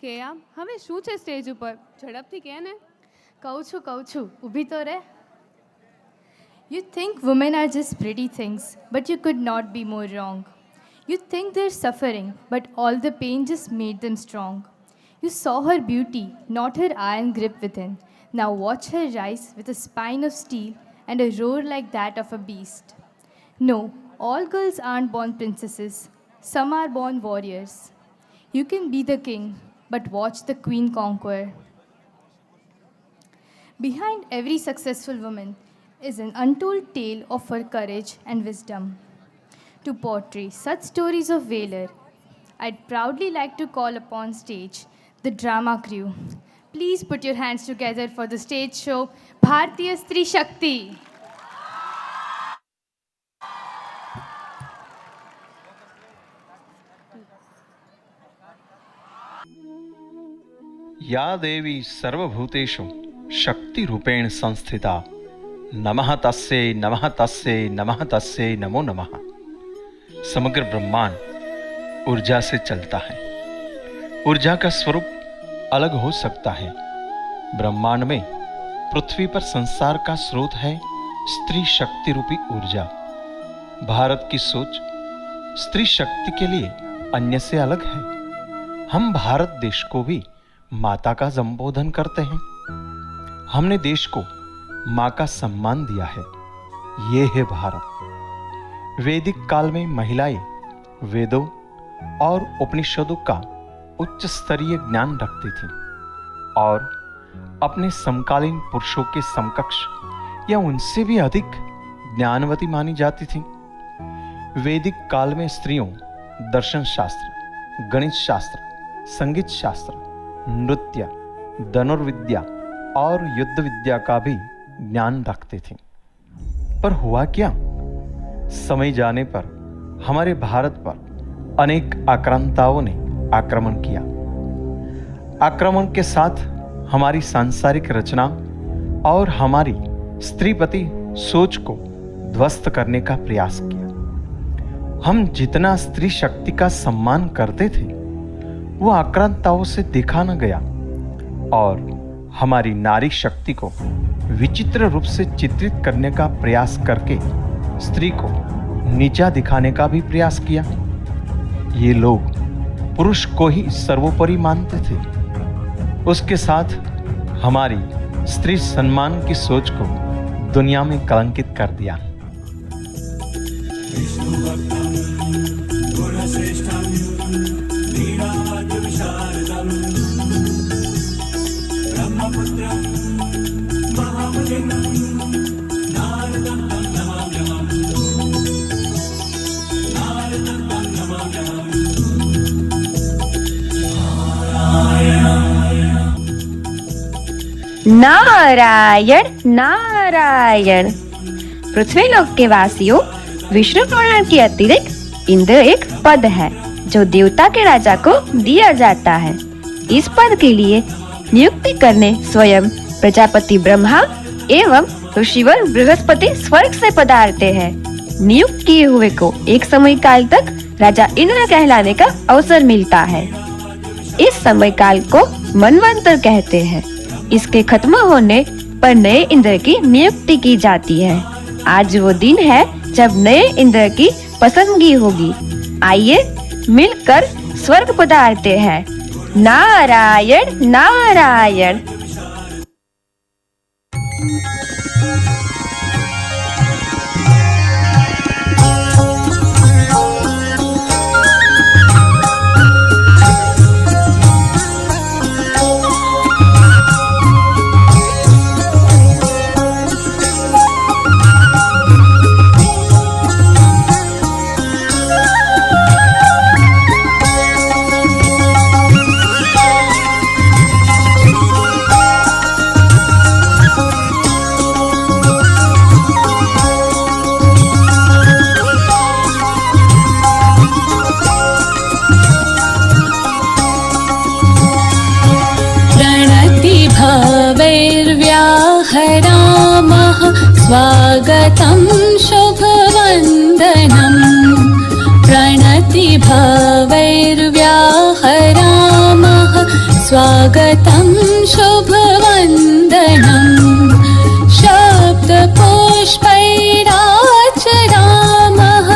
કે આમ હવે શું છે સ્ટેજ ઉપર ઝડપથી કે ને કહું છું ઊભી તો રહે. You think women are just pretty things, but you could not be more wrong. You think they're suffering, but all the pain just made them strong. You saw her beauty, not her iron grip within. Now watch her rise with a spine of steel and a roar like that of a beast. No, all girls aren't born princesses. Some are born warriors. You can be the king, but watch the queen conquer. Behind every successful woman is an untold tale of her courage and wisdom. To portray such stories of valor, I'd proudly like to call upon stage the drama crew. Please put your hands together for the stage show Bharatiya Stri Shakti. या देवी सर्वभूतेषु शक्ति रूपेण संस्थिता नमः तस्यै नमः तस्यै नमः तस्यै नमो नमः। समग्र ब्रह्मांड ऊर्जा से चलता है। ऊर्जा का स्वरूप अलग हो सकता है। ब्रह्मांड में पृथ्वी पर संसार का स्रोत है स्त्री शक्ति रूपी ऊर्जा। भारत की सोच स्त्री शक्ति के लिए अन्य से अलग है। हम भारत देश को भी माता का संबोधन करते हैं। हमने देश को माँ का सम्मान दिया है। ये है भारत। वैदिक काल में महिलाएं वेदों और उपनिषदों का उच्च स्तरीय ज्ञान रखती थीं और अपने समकालीन पुरुषों के समकक्ष या उनसे भी अधिक ज्ञानवती मानी जाती थीं। वैदिक काल में स्त्रियों दर्शन शास्त्र, गणित शास्त्र, संगीत शास्त्र, नृत्य, धनुर्विद्या और युद्ध विद्या का भी ज्ञान रखते थे। पर हुआ क्या? समय जाने पर हमारे भारत पर अनेक आक्रांताओं ने आक्रमण किया। आक्रमण के साथ हमारी सांसारिक रचना और हमारी स्त्रीपति सोच को ध्वस्त करने का प्रयास किया। हम जितना स्त्री शक्ति का सम्मान करते थे वो आक्रांताओं से देखा न गया और हमारी नारी शक्ति को विचित्र रूप से चित्रित करने का प्रयास करके स्त्री को नीचा दिखाने का भी प्रयास किया। ये लोग पुरुष को ही सर्वोपरि मानते थे। उसके साथ हमारी स्त्री सम्मान की सोच को दुनिया में कलंकित कर दिया। नारायण नारायण। पृथ्वीलोक के वासियों, विष्णु पुराण के अतिरिक्त इंद्र एक पद है जो देवता के राजा को दिया जाता है। इस पद के लिए नियुक्ति करने स्वयं प्रजापति ब्रह्मा एवं ऋषिवर बृहस्पति स्वर्ग से पधारते हैं। नियुक्त किए हुए को एक समय काल तक राजा इंद्र कहलाने का अवसर मिलता है। इस समय काल को मनवंतर कहते हैं। इसके खत्म होने पर नए इंद्र की नियुक्ति की जाती है। आज वो दिन है जब नए इंद्र की पसंदगी होगी। आइए मिलकर स्वर्ग पधारते हैं। नारायण नारायण। व्याहरामः स्वागतं शुभवन्दनं प्रणतिभावैर्व्याहरामः स्वागतं शुभवन्दनं शब्दपुष्पैराचरामः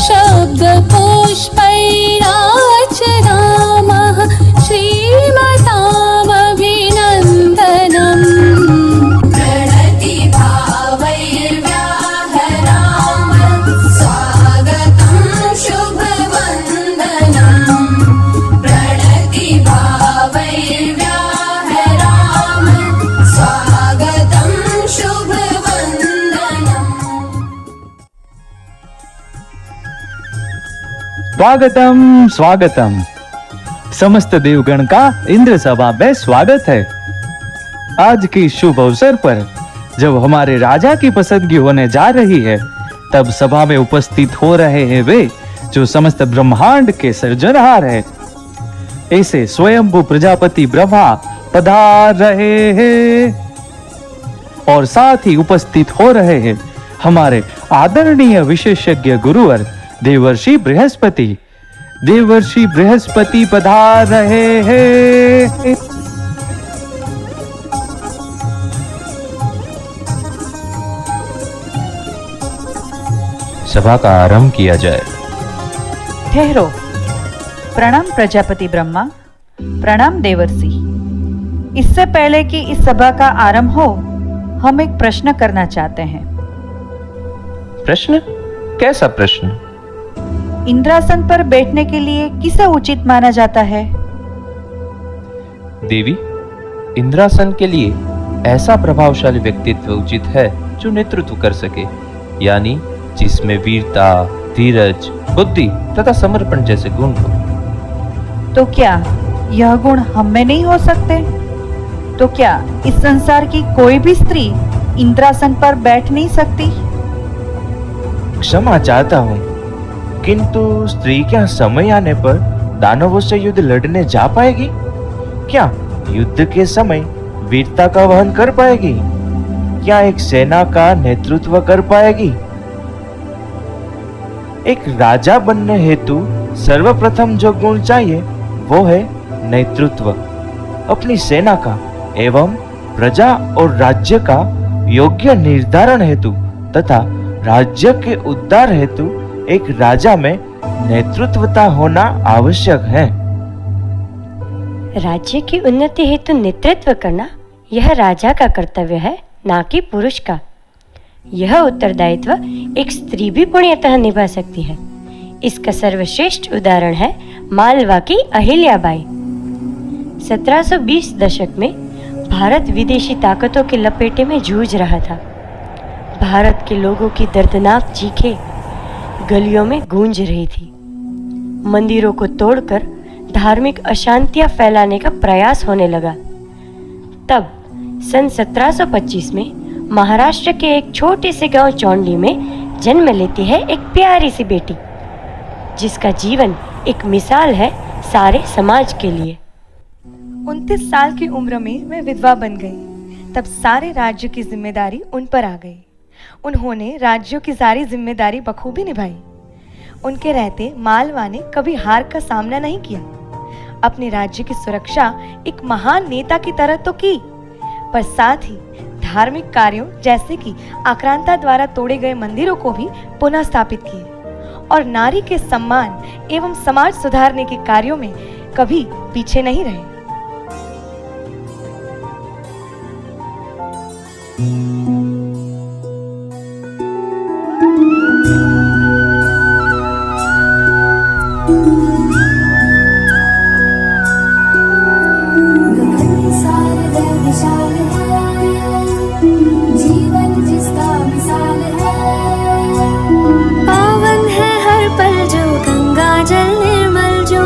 शब्दपुष्पैराचरामः श्रीमतामभिनन्दनम् प्रणति भावैर्व्याहराम स्वागतं शुभवन्दनं प्रणति भावैर्व्याहराम स्वागतं शुभवन्दनम्। स्वागतम स्वागतम। समस्त देवगण का इंद्र सभा में स्वागत है। आज के शुभ अवसर पर जब हमारे राजा की पसंदगी होने जा रही है, तब सभा में उपस्थित हो रहे हैं वे जो समस्त ब्रह्मांड के सृजनहार है। ऐसे स्वयंभू प्रजापति ब्रह्मा पधार रहे हैं और साथ ही उपस्थित हो रहे हैं हमारे आदरणीय विशेषज्ञ गुरुवर देवर्षि बृहस्पति। देवर्षि बृहस्पति पधार रहे हैं। सभा का आरंभ किया जाए। ठहरो। प्रणाम प्रजापति ब्रह्मा, प्रणाम देवर्षि। इससे पहले कि इस सभा का आरंभ हो, हम एक प्रश्न करना चाहते हैं। प्रश्न? कैसा प्रश्न? इंद्रासन पर बैठने के लिए किसे उचित माना जाता है? देवी, इंद्रासन के लिए ऐसा प्रभावशाली व्यक्तित्व उचित है जो नेतृत्व कर सके, यानी जिसमें वीरता, धीरज, बुद्धि तथा समर्पण जैसे गुण हो। तो क्या यह गुण हम में नहीं हो सकते? तो क्या इस संसार की कोई भी स्त्री इंद्रासन पर बैठ नहीं सकती? क्षमा चाहता हूँ, किंतु स्त्री क्या समय आने पर दानवों से युद्ध लड़ने जा पाएगी? क्या युद्ध के समय वीरता का वहन कर पाएगी? क्या एक सेना का नेतृत्व कर पाएगी? एक राजा बनने हेतु सर्वप्रथम जो गुण चाहिए वो है नेतृत्व। अपनी सेना का एवं प्रजा और राज्य का योग्य निर्धारण हेतु तथा राज्य के उद्धार हेतु एक राजा में नेतृत्वता होना आवश्यक है। राज्य की उन्नति हेतु नेतृत्व करना यह राजा का कर्तव्य है, ना कि पुरुष का। यह उत्तरदायित्व एक स्त्री भी पूर्णतः निभा सकती है। इसका सर्वश्रेष्ठ उदाहरण है मालवा की अहिल्याबाई। 1720 दशक में भारत विदेशी ताकतों के लपेटे में जूझ रहा था। भारत के लोगों की दर्दनाक चीखें गलियों में गूंज रही थी। मंदिरों को तोड़कर धार्मिक अशांतियां फैलाने का प्रयास होने लगा। तब सन 1725 में महाराष्ट्र के एक छोटे से गांव चौंडी में जन्म लेती है एक प्यारी सी बेटी, जिसका जीवन एक मिसाल है सारे समाज के लिए। 29 साल की उम्र में मैं विधवा बन गई। तब सारे राज्य की जिम्मेदारी उन पर आ गई। उन्होंने राज्यों की सारी जिम्मेदारी बखूबी निभाई। उनके रहते मालवा ने कभी हार का सामना नहीं किया। अपने राज्य की सुरक्षा एक महान नेता की तरह तो की, पर साथ ही धार्मिक कार्यों जैसे कि आक्रांता द्वारा तोड़े गए मंदिरों को भी पुनः स्थापित किए और नारी के सम्मान एवं समाज सुधारने के कार्यों में कभी पीछे नहीं रहे।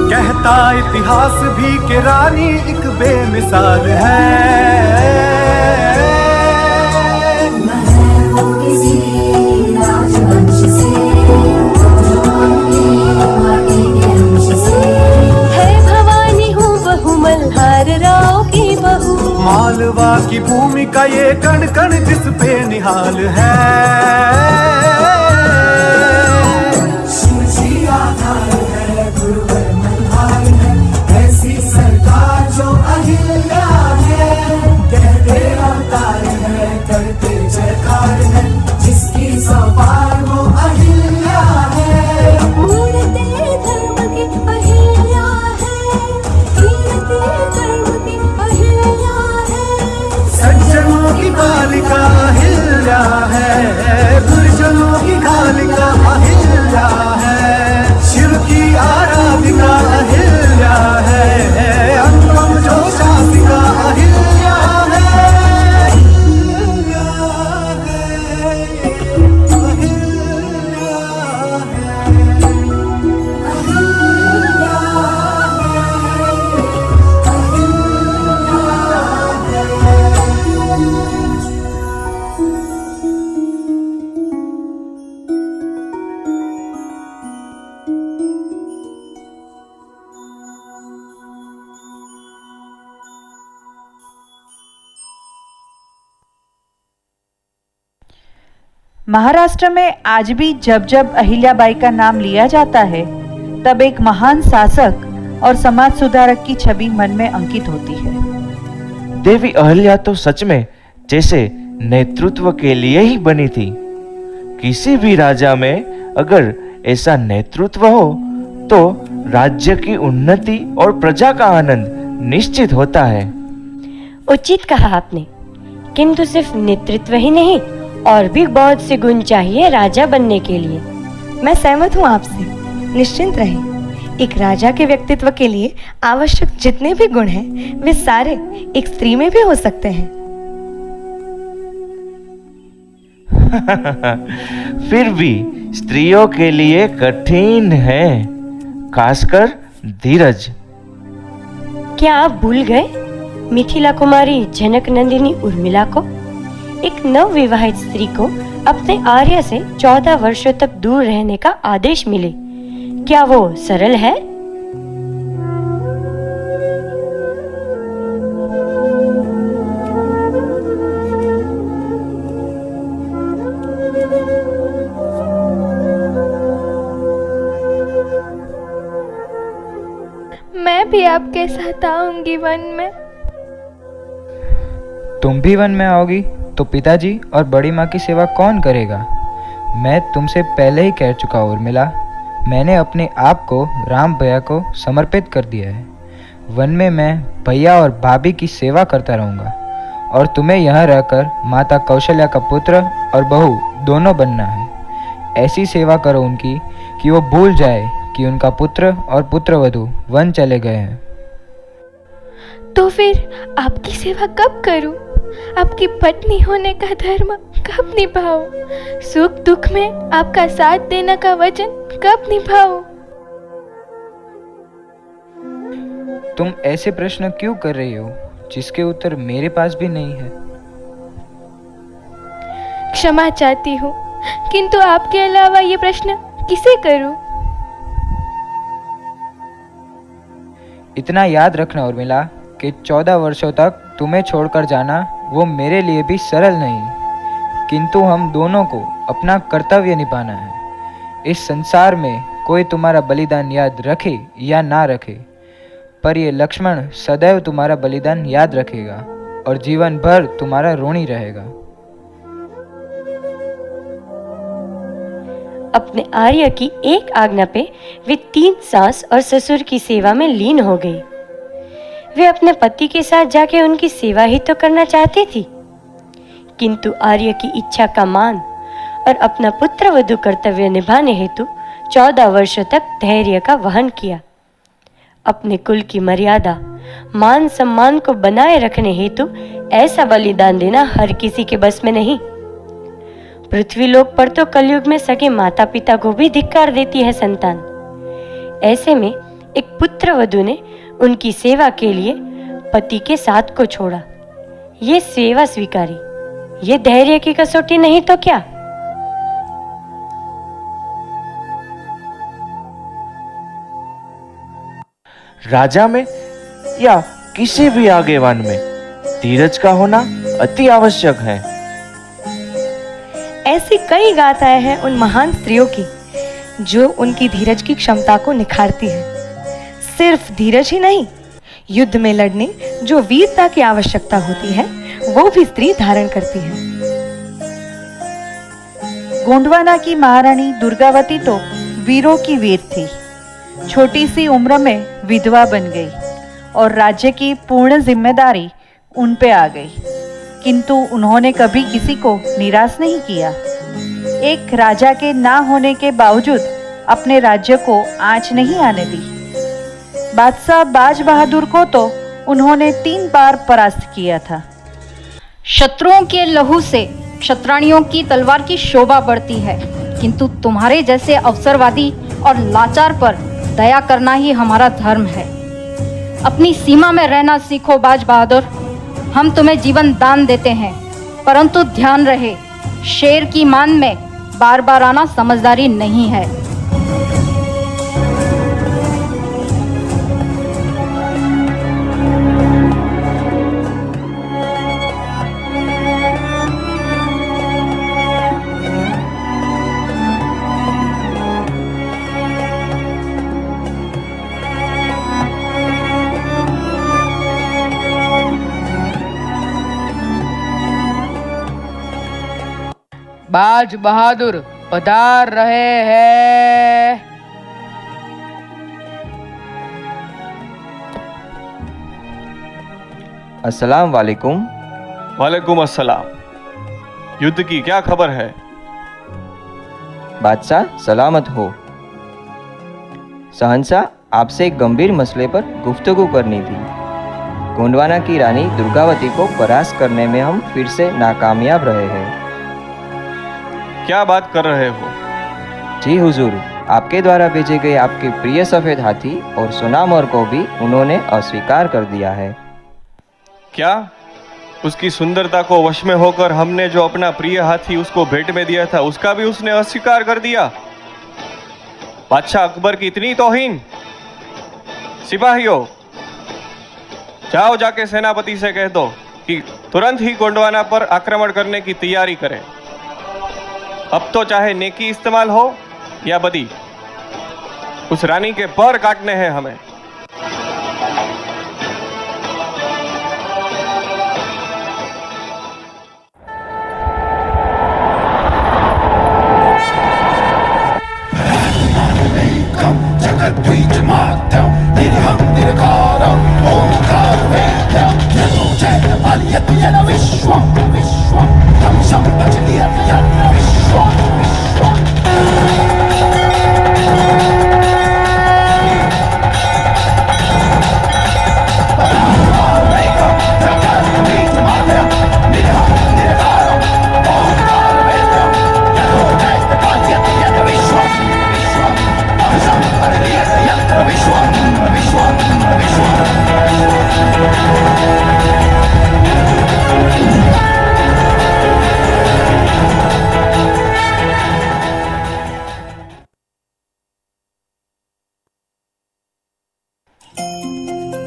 कहता इतिहास भी कि रानी एक बेमिसाल है। है भवानी हूँ बहू मल्हार राव की बहू। मालवा की भूमि का ये कण कण जिस पे निहाल है। सरकार जो अहिल है, दुर्जनों की कालिका अहिल्या है, शिव की आराधिका अहिल्या है, अनुपम जो शासिका अहिल्या है, महाराष्ट्र में आज भी जब जब अहिल्याबाई का नाम लिया जाता है तब एक महान शासक और समाज सुधारक की छवि मन में अंकित होती है। देवी अहिल्या तो सच में जैसे नेतृत्व के लिए ही बनी थी। किसी भी राजा में अगर ऐसा नेतृत्व हो तो राज्य की उन्नति और प्रजा का आनंद निश्चित होता है। उचित कहा आपने, किंतु सिर्फ नेतृत्व ही नहीं और भी बहुत से गुण चाहिए राजा बनने के लिए। मैं सहमत हूँ आपसे, निश्चिंत रहें। एक राजा के व्यक्तित्व के लिए आवश्यक जितने भी गुण हैं वे सारे एक स्त्री में भी हो सकते हैं। फिर भी स्त्रियों के लिए कठिन है, खासकर धीरज। क्या आप भूल गए मिथिला कुमारी जनक नंदिनी उर्मिला को? एक नवविवाहित स्त्री को अपने आर्य से 14 वर्षों तक दूर रहने का आदेश मिले। क्या वो सरल है? मैं भी आपके साथ आऊंगी वन में। तुम भी वन में आओगी तो पिताजी और बड़ी माँ की सेवा कौन करेगा? मैं तुमसे पहले ही कह चुका उर्मिला, मैंने अपने आप को राम भैया को समर्पित कर दिया है। वन में मैं भैया और भाभी की सेवा करता रहूँगा और तुम्हें यहाँ रहकर माता कौशल्या का पुत्र और बहू दोनों बनना है। ऐसी सेवा करो उनकी कि वो भूल जाए कि उनका पुत्र और पुत्रवधू वन चले गए हैं। तो फिर आपकी सेवा कब करूं? आपकी पत्नी होने का धर्म कब निभाऊं? सुख दुख में आपका साथ देने का वचन कब निभाऊं? तुम ऐसे प्रश्न क्यों कर रही हो जिसके उत्तर मेरे पास भी नहीं है? क्षमा चाहती हूँ, किंतु आपके अलावा ये प्रश्न किसे करूं? इतना याद रखना उर्मिला कि 14 वर्षों तक तुम्हें छोड़कर जाना वो मेरे लिए भी सरल नहीं, किंतु हम दोनों को अपना कर्तव्य निभाना है। इस संसार में कोई तुम्हारा बलिदान याद रखे या ना रखे, पर ये लक्ष्मण सदैव तुम्हारा बलिदान याद रखेगा और जीवन भर तुम्हारा ऋणी रहेगा। अपने आर्य की एक आज्ञा पे वे 3 सास और ससुर की सेवा में लीन हो गई। वे अपने पति के साथ जाके उनकी सेवा ही तो करना चाहती थी, किंतु आर्य की इच्छा का मान और अपना पुत्र वधू कर्तव्य निभाने हेतु 14 वर्षों तक धैर्य का वहन किया। अपने कुल की मर्यादा मान सम्मान को बनाए रखने हेतु ऐसा बलिदान देना हर किसी के बस में नहीं। पृथ्वी लोक पर तो कलयुग में सगे माता पिता को भी धिक्कार देती है संतान। ऐसे में एक पुत्र वधू ने उनकी सेवा के लिए पति के साथ को छोड़ा। ये सेवा स्वीकारी, ये धैर्य की कसौटी नहीं तो क्या? राजा में या किसी भी आगेवान में धीरज का होना अति आवश्यक है। ऐसी कई गाथाएं हैं उन महान स्त्रियों की जो उनकी धीरज की क्षमता को निखारती है। सिर्फ धीरज ही नहीं, युद्ध में लड़ने जो वीरता की आवश्यकता होती है वो भी स्त्री धारण करती है। गोंडवाना की महारानी दुर्गावती तो वीरों की वीर थी। छोटी सी उम्र में विधवा बन गई और राज्य की पूर्ण जिम्मेदारी उन पे आ गई। किंतु उन्होंने कभी किसी को निराश नहीं किया। एक राजा के ना होने के बावजूद अपने राज्य को आंच नहीं आने दी। बादशाह बाज बहादुर को तो उन्होंने 3 बार परास्त किया था। शत्रुओं के लहू से क्षत्राणियों की तलवार की शोभा बढ़ती है, किंतु तुम्हारे जैसे अवसरवादी और लाचार पर दया करना ही हमारा धर्म है। अपनी सीमा में रहना सीखो बाज बहादुर। हम तुम्हें जीवन दान देते हैं, परंतु ध्यान रहे, शेर की मान में बार बार आना समझदारी नहीं है। बाज बहादुर पधार रहे हैं। अस्सलाम वालेकुम। वालेकुम अस्सलाम। युद्ध की क्या खबर है? बादशाह सलामत हो। शहंशाह, आपसे एक गंभीर मसले पर गुफ्तगू करनी थी। गोंडवाना की रानी दुर्गावती को परास्त करने में हम फिर से नाकामयाब रहे हैं। क्या बात कर रहे हो? जी हुजूर, आपके द्वारा भेजे गए आपके प्रिय सफेद हाथी और सोनामोर को भी उन्होंने अस्वीकार कर दिया है। क्या? उसकी सुंदरता को वश में होकर हमने जो अपना प्रिय हाथी उसको भेंट में दिया था, उसका भी उसने अस्वीकार कर दिया? बादशाह अकबर की इतनी तौहीन! सिपाहियों, जाओ जाके सेनापति से कह दो कि तुरंत ही गोंडवाना पर आक्रमण करने की तैयारी करें। अब तो चाहे नेकी इस्तेमाल हो या बदी, उस रानी के पर काटने हैं हमें।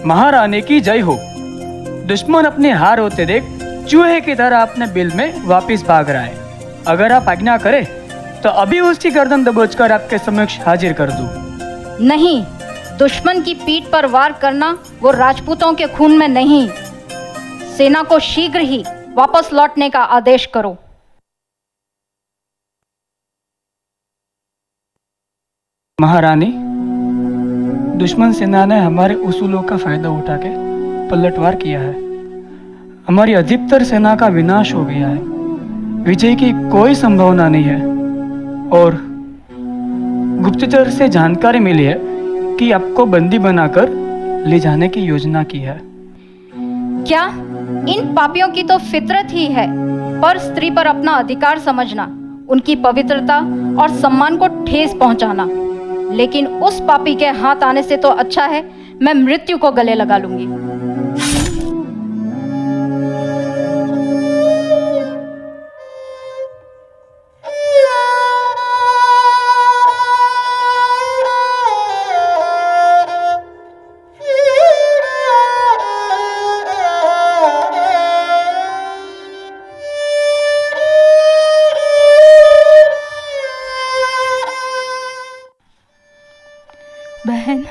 महारानी की जय हो। दुश्मन अपने हार होते देख चूहे की तरह अपने बिल में वापस भाग रहा है। अगर आप आज्ञा करें तो अभी उसकी गर्दन दबोचकर आपके समक्ष हाजिर कर दूं। नहीं, दुश्मन की पीठ पर वार करना वो राजपूतों के खून में नहीं। सेना को शीघ्र ही वापस लौटने का आदेश करो। महारानी, दुश्मन सेना ने हमारे उसूलों का फायदा उठा के पलटवार किया है। हमारी अधिकतर सेना का विनाश हो गया है। विजय की कोई संभावना नहीं है और गुप्तचर से जानकारी मिली है कि आपको बंदी बनाकर ले जाने की योजना की है। क्या? इन पापियों की तो फितरत ही है पर स्त्री पर अपना अधिकार समझना, उनकी पवित्रता और सम्मान को ठेस पहुंचाना। लेकिन उस पापी के हाथ आने से तो अच्छा है मैं मृत्यु को गले लगा लूंगी। बहन,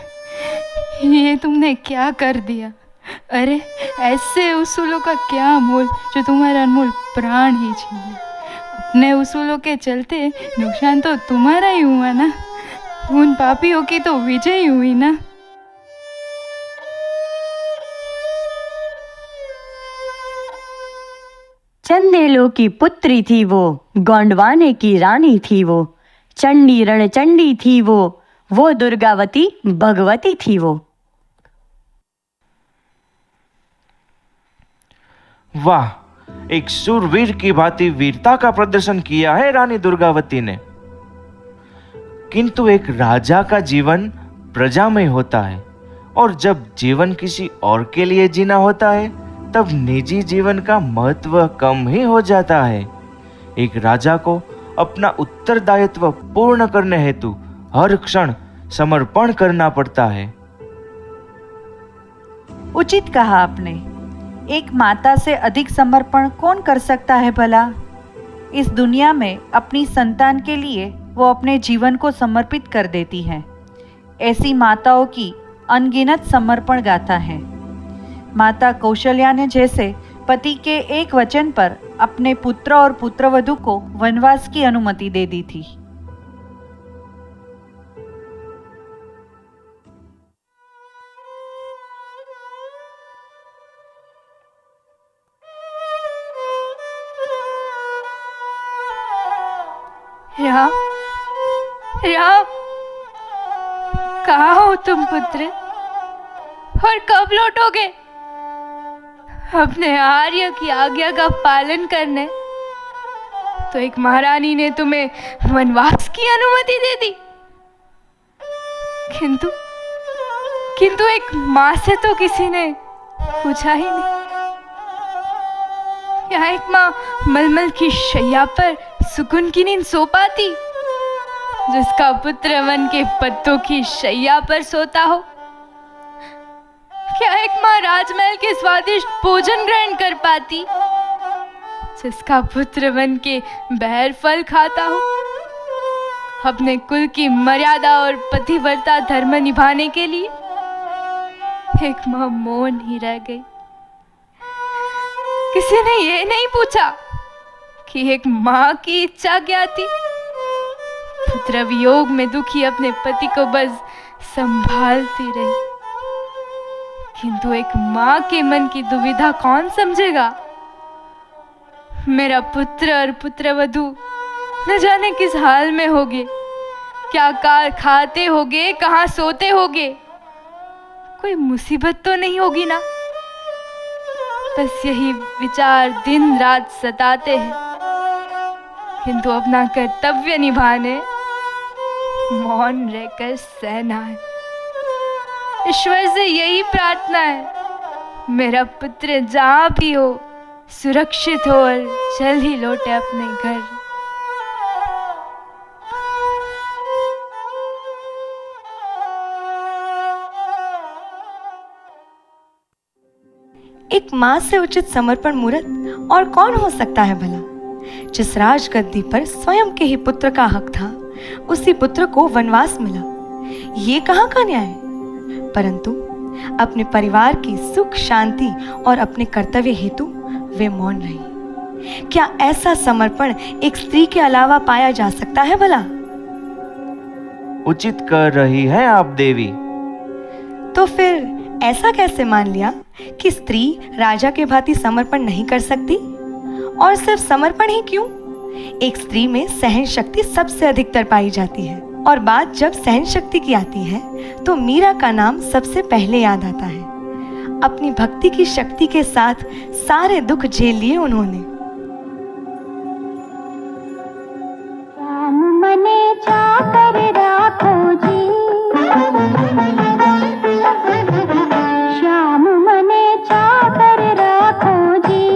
ये तुमने क्या कर दिया? अरे ऐसे उसूलों का क्या मोल जो तुम्हारा अनमोल प्राण ही छीन ले। अपने उसूलों के चलते नुकसान तो तुम्हारा ही हुआ ना, उन पापियों की तो विजय हुई ना। चंदेलों की पुत्री थी वो, गोंडवाने की रानी थी वो, चंडी रणचंडी थी वो दुर्गावती भगवती थी वो। वाह, एक शूरवीर की भांति वीरता का प्रदर्शन किया है रानी दुर्गावती ने। किंतु एक राजा का जीवन प्रजा में होता है, और जब जीवन किसी और के लिए जीना होता है तब निजी जीवन का महत्व कम ही हो जाता है। एक राजा को अपना उत्तरदायित्व पूर्ण करने हेतु हर क्षण समर्पण करना पड़ता है। उचित कहा आपने। एक माता से अधिक समर्पण कौन कर सकता है भला? इस दुनिया में अपनी संतान के लिए वो अपने जीवन को समर्पित कर देती है। ऐसी माताओं की अनगिनत समर्पण गाथा है। माता कौशल्या ने जैसे पति के एक वचन पर अपने पुत्र और पुत्रवधू को वनवास की अनुमति दे दी थी। राम, राम, कहाँ हो तुम पुत्र? और कब लौटोगे? अपने आर्य की आज्ञा का पालन करने तो एक महारानी ने तुम्हें वनवास की अनुमति दे दी, किंतु एक माँ से तो किसी ने पूछा ही नहीं। क्या एक माँ मलमल की शैया पर सुकून की नींद सो पाती, जिसका पुत्र वन के पत्तों की शैया पर सोता हो? क्या एक माँ राजमहल के स्वादिष्ट भोजन ग्रहण कर पाती, जिसका पुत्र वन के बहर फल खाता हो? अपने कुल की मर्यादा और पतिव्रता धर्म निभाने के लिए एक माँ मौन ही रह गई। किसी ने ये नहीं पूछा कि एक माँ की इच्छा क्या थी? पुत्र वियोग में दुखी अपने पति को बस संभालती रही, किंतु एक माँ के मन की दुविधा कौन समझेगा? मेरा पुत्र और पुत्रवधू न जाने किस हाल में होगे, क्या खाते होगे, कहाँ सोते होगे, कोई मुसीबत तो नहीं होगी ना? बस यही विचार दिन रात सताते हैं, किंतु अपना कर्तव्य निभाने मौन रहकर सहना है। ईश्वर से यही प्रार्थना है, मेरा पुत्र जहाँ भी हो सुरक्षित हो और जल्द ही लौटे अपने घर। एक माँ से उचित समर्पण मूर्त और कौन हो सकता है भला? जिस राजगद्दी पर स्वयं के ही पुत्र का हक था, उसी पुत्र को वनवास मिला, ये कहाँ का न्याय? परंतु अपने परिवार की सुख शांति और अपने कर्तव्य हेतु वे मौन रही। क्या ऐसा समर्पण एक स्त्री के अलावा पाया जा सकता है भला? उचित कर रही हैं आप देवी। तो फिर ऐसा कैसे मान लिया कि स्त्री राजा के भांति समर्पण नहीं कर सकती? और सिर्फ समर्पण ही क्यों, एक स्त्री में सहन शक्ति सबसे अधिकतर पाई जाती है। और बात जब सहन शक्ति की आती है तो मीरा का नाम सबसे पहले याद आता है। अपनी भक्ति की शक्ति के साथ सारे दुख झेल लिए उन्होंने। राम मने चाकर राखो जी, श्याम मने चाकर राखो जी,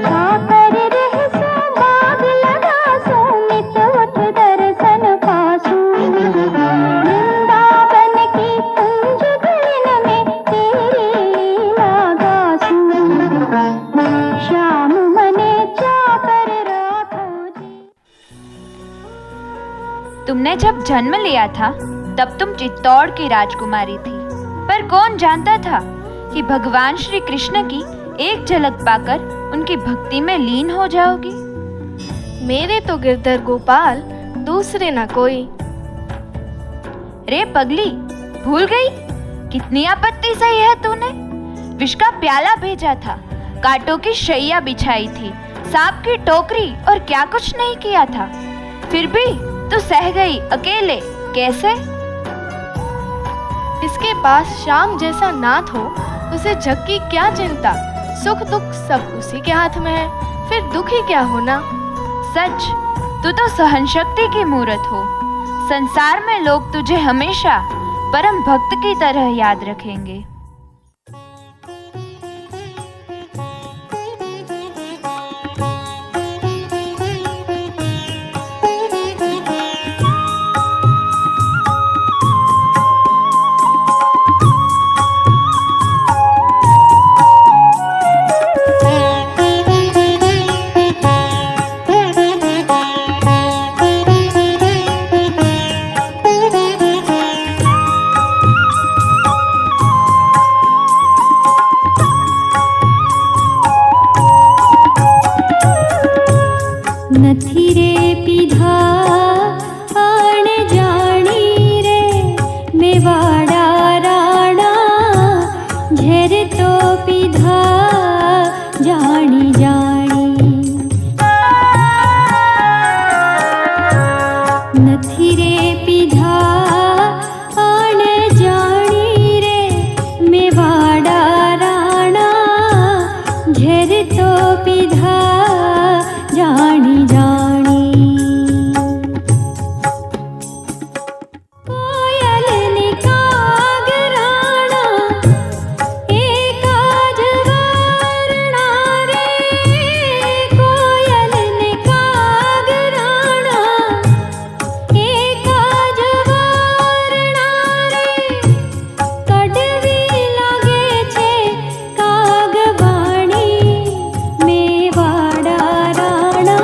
चाकर रह सो बाग लगा सो, नित उठ दर्शन पासू, वृंदावन की कुंज गगन में तेरी लीला गासू, श्याम मने चाकर राखो जी। तुमने जब जन्म लिया था तब तुम चित्तौड़ की राजकुमारी थी, पर कौन जानता था कि भगवान श्री कृष्ण की एक झलक पाकर उनकी भक्ति में लीन हो जाओगी। मेरे तो गिरधर गोपाल दूसरे ना कोई। रे पगली, भूल गई? कितनी आपत्ति सही है तूने। विष का प्याला भेजा था कांटों की शैया बिछाई थी, सांप की टोकरी और क्या कुछ नहीं किया था। फिर भी तू सह गई अकेले, कैसे? इसके पास श्याम जैसा नाथ हो, उसे जग की क्या चिंता, सुख दुख सब उसी के हाथ में है, फिर दुखी क्या होना। सच, तू तो सहन शक्ति की मूरत हो। संसार में लोग तुझे हमेशा परम भक्त की तरह याद रखेंगे। नथी रे पीधा आण जानी रे मेवाड़ा राणा, झेर तो पीधा जानी जानी। नथी रे पीधा आण जानी रे मेवाड़ा राणा, झेर तो पीधा जानी जानी। कोयल ने काग राणा, एकाज वारणा रे। कोयल ने काग राणा, एकाज वारणा रे। कड़वी लागे छे कागवाणी, मेवाड़ा राणा,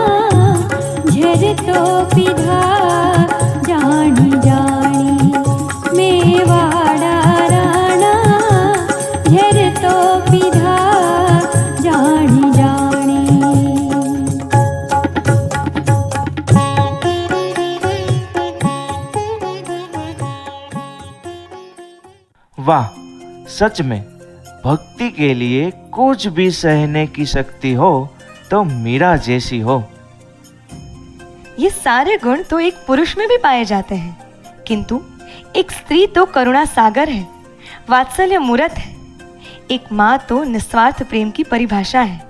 झर तो पीधा जानी जानी। मेवाड़ा राणा, झर तो पीधा जानी जानी। वाह, सच में भक्ति के लिए कुछ भी सहने की शक्ति हो तो मीरा जैसी हो। ये सारे गुण तो एक पुरुष में भी पाए जाते हैं, किंतु एक स्त्री तो करुणा सागर है, वात्सल्य मूरत है। एक माँ तो निस्वार्थ प्रेम की परिभाषा है।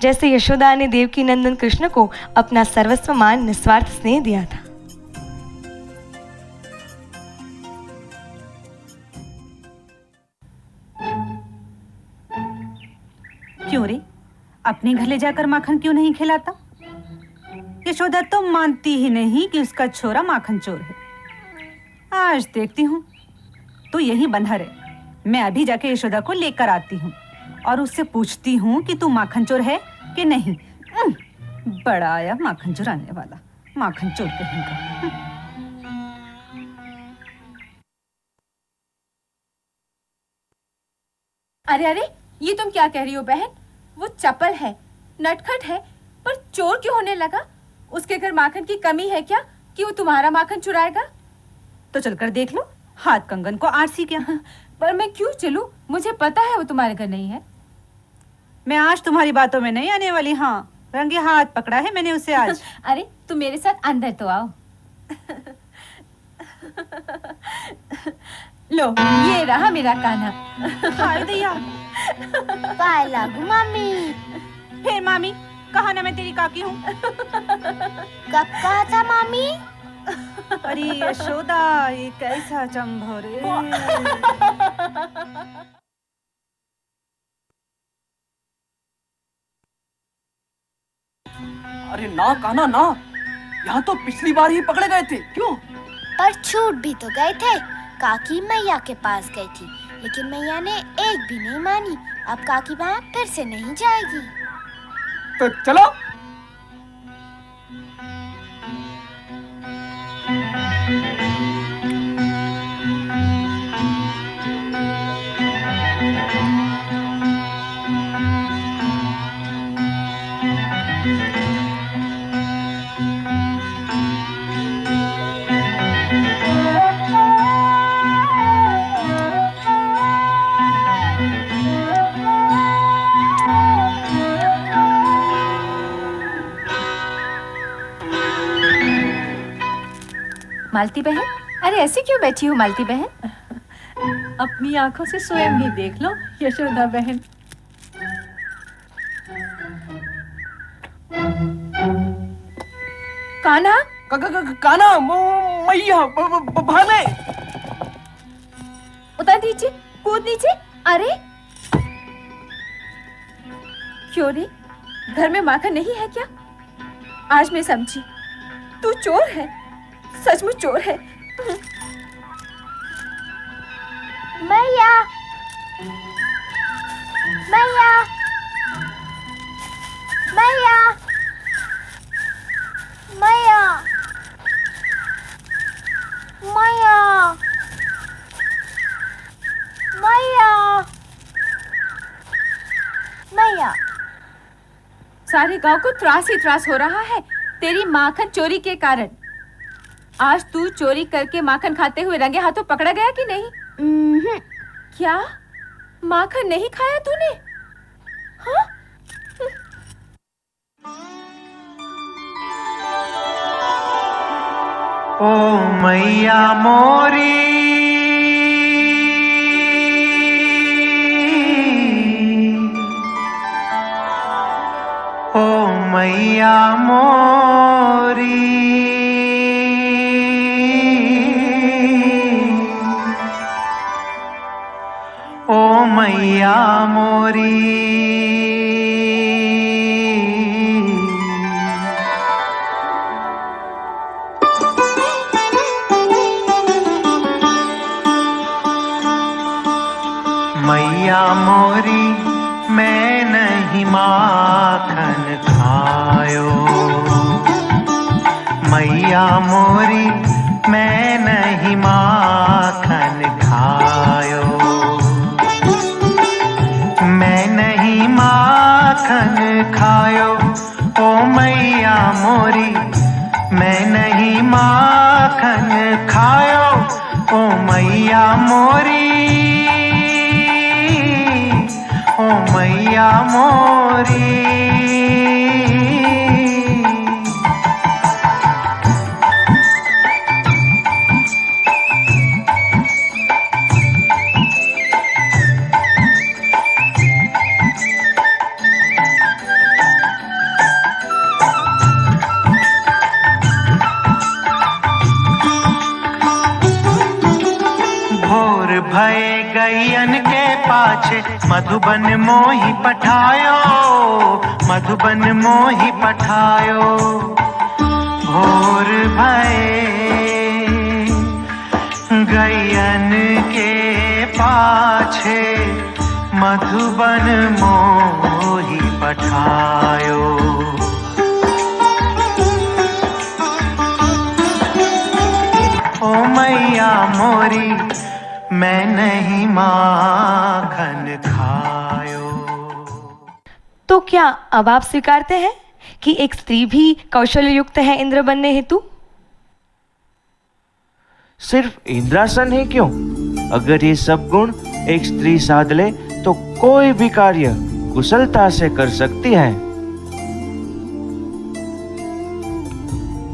जैसे यशोदा ने देवकी नंदन कृष्ण को अपना सर्वस्व मान निस्वार्थ स्नेह दिया था। क्यों रे, अपने घर ले जाकर माखन क्यों नहीं खिलाता? यशोदा तो मानती ही नहीं कि उसका छोरा माखन चोर है। आज देखती हूँ तू यहीं बंधा रहे, मैं अभी जाके यशोदा को लेकर आती हूँ और उससे पूछती हूँ कि तू माखन चोर है कि नहीं। बड़ा आया माखन चुराने वाला, माखन चोर कहेगा। अरे अरे, ये तुम क्या कह रही हो बहन? वो चपल है, नटखट है, पर चोर क्यों होने लगा? उसके घर माखन की कमी है क्या कि वो तुम्हारा माखन चुराएगा? तो चलकर देख लो, हाथ कंगन को आरसी क्या। पर मैं क्यों चलूं? मुझे पता है वो तुम्हारे घर नहीं है। मैं आज तुम्हारी बातों में नहीं आने वाली। हाँ, रंगे हाथ पकड़ा है मैंने उसे आज। अरे तुम मेरे साथ अंदर तो आओ। लो, ये रहा मेरा कान्हा। हाय दैया, पाए लागू मामी। फिर मामी, कहा ना मैं तेरी काकी हूँ। कब कहा था मामी? अरे यशोदा, ये कैसा चंभो रे। अरे ना कान्हा ना, यहाँ तो पिछली बार ही पकड़े गए थे। क्यों? पर छूट भी तो गए थे। काकी मैया के पास गई थी, लेकिन मैया ने एक भी नहीं मानी। अब काकी वहाँ फिर से नहीं जाएगी। तो चलो। मालती बहन, अरे ऐसे क्यों बैठी हो मालती बहन? अपनी आंखों से स्वयं ही देख लो यशोदा बहन। कान्हा, कान्हा, मैया भाले। उतर नीचे, कूद नीचे। अरे क्यों रे, घर में माखन नहीं है क्या? आज मैं समझी, तू चोर है, सचमुच चोर है। मैया, मैया, मैया, मैया, मैया, मैया, मैया। सारे गांव को त्रास ही त्रास हो रहा है तेरी माखन चोरी के कारण। आज तू चोरी करके माखन खाते हुए रंगे हाथों पकड़ा गया कि नहीं? क्या माखन नहीं खाया तूने? हाँ? ओ मैया मोरी, ओ मैया मोरी, ओ मैया मोरी, मैया मोरी, मैं नहीं माखन खायो। मैया मोरी, मैं नहीं माखन खायो। मैं नहीं माखन खायो, ओ मैया मोरी, मैं नहीं माखन खायो, ओ मैया मोरी, ओ मैया मोरी। भोर भय गैयन के पाछे मधुबन मोही पठायो, मधुबन मोही पठायो। भोर भय गैयन के पाछे मधुबन मोही पठायो। ओ मैया मोरी, मैं नहीं माखन खायो। तो क्या अब आप स्वीकारते हैं कि एक स्त्री भी कौशल्य युक्त है इंद्र बनने हेतु? सिर्फ इंद्रासन ही क्यों, अगर ये सब गुण एक स्त्री साध ले तो कोई भी कार्य कुशलता से कर सकती है।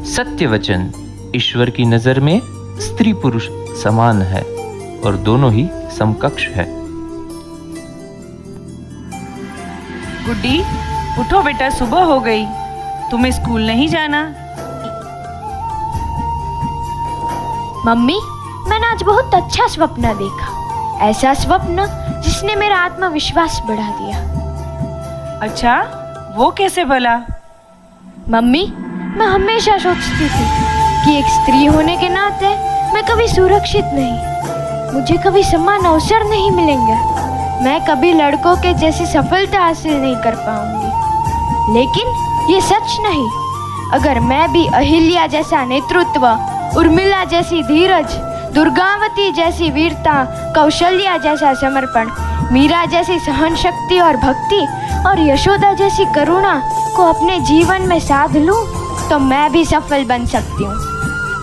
सत्य वचन ईश्वर की नजर में स्त्री पुरुष समान है और दोनों ही समकक्ष है। गुड्डी, उठो बेटा, सुबह हो गई, तुम्हें स्कूल नहीं जाना? मम्मी, मैंने आज बहुत अच्छा स्वप्न देखा। ऐसा स्वप्न जिसने मेरा आत्मविश्वास बढ़ा दिया। अच्छा, वो कैसे भला? मम्मी, मैं हमेशा सोचती थी कि एक स्त्री होने के नाते मैं कभी सुरक्षित नहीं, मुझे कभी समान अवसर नहीं मिलेंगे, मैं कभी लड़कों के जैसी सफलता हासिल नहीं कर पाऊंगी। लेकिन ये सच नहीं। अगर मैं भी अहिल्या जैसा नेतृत्व, उर्मिला जैसी धीरज, दुर्गावती जैसी वीरता, कौशल्या जैसा समर्पण, मीरा जैसी सहन शक्ति और भक्ति और यशोदा जैसी करुणा को अपने जीवन में साध लूं, तो मैं भी सफल बन सकती हूँ।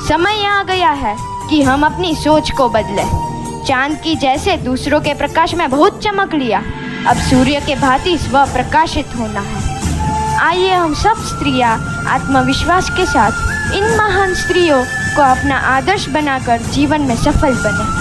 समय आ गया है कि हम अपनी सोच को बदलें। चांद की जैसे दूसरों के प्रकाश में बहुत चमक लिया, अब सूर्य के भांति स्व प्रकाशित होना है। आइए हम सब स्त्रियां आत्मविश्वास के साथ इन महान स्त्रियों को अपना आदर्श बनाकर जीवन में सफल बने।